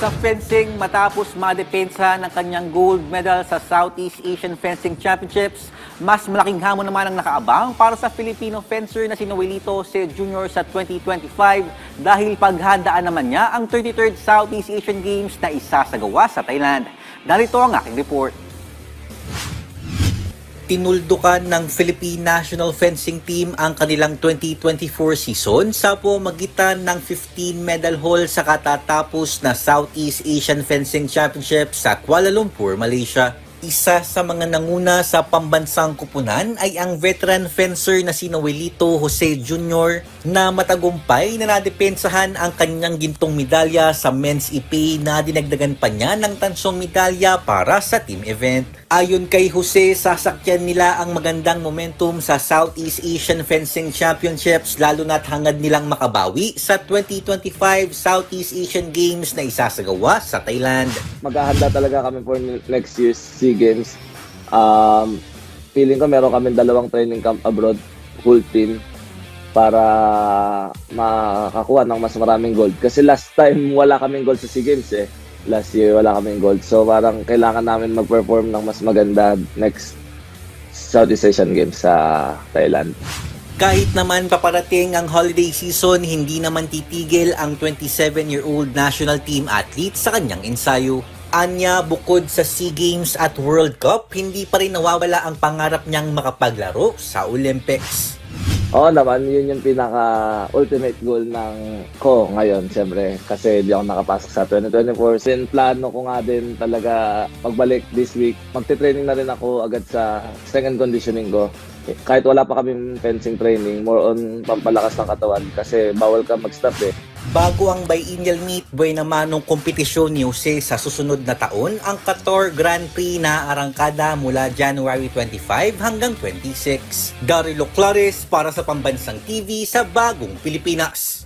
Sa fencing, matapos madepensa ng kanyang gold medal sa Southeast Asian Fencing Championships, mas malaking hamon naman ang nakaabang para sa Filipino fencer na si Noelito C. Jr. sa 2025 dahil paghandaan naman niya ang 33rd Southeast Asian Games na isasagawa sa Thailand. Narito ang aking report. Tinuldukan ng Philippine National Fencing Team ang kanilang 2024 season sa pamamagitan ng 15 medal haul sa katatapos na Southeast Asian Fencing Championship sa Kuala Lumpur, Malaysia. Isa sa mga nanguna sa pambansang kupunan ay ang veteran fencer na si Noelito Jose Jr. na matagumpay na nadepensahan ang kanyang gintong medalya sa men's ipay na dinagdagan pa niya ng tansong medalya para sa team event. Ayon kay Jose, sasakyan nila ang magandang momentum sa Southeast Asian Fencing Championships lalo na't hangad nilang makabawi sa 2025 Southeast Asian Games na isasagawa sa Thailand. Maghahanda talaga kami for next year's SEA Games. Feeling ko meron kami 2 training camp abroad, full team, para makakuha ng mas maraming gold. Kasi last time wala kaming gold sa SEA Games eh. Last year wala kaming gold. So parang kailangan namin mag-perform ng mas maganda next Southeast Asian Games sa Thailand. Kahit naman paparating ang holiday season, hindi naman titigil ang 27-year-old national team athlete sa kanyang ensayo. Anya, bukod sa SEA Games at World Cup, hindi pa rin nawawala ang pangarap niyang makapaglaro sa Olympics. Oo naman, yun yung pinaka-ultimate goal ng ko ngayon, siyempre. Kasi di ako nakapasok sa 2024. Sin plano ko nga din talaga pagbalik this week. Magte-training na rin ako agad sa strength and conditioning ko. Kahit wala pa kaming fencing training, more on pampalakas ng katawan kasi bawal ka mag-stop eh. Bago ang biennial meet, buhay naman ng kompetisyon ni Jose sa susunod na taon, ang Qatar Grand Prix na arangkada mula January 25 hanggang 26. Daryl Clares para sa Pambansang TV sa Bagong Pilipinas.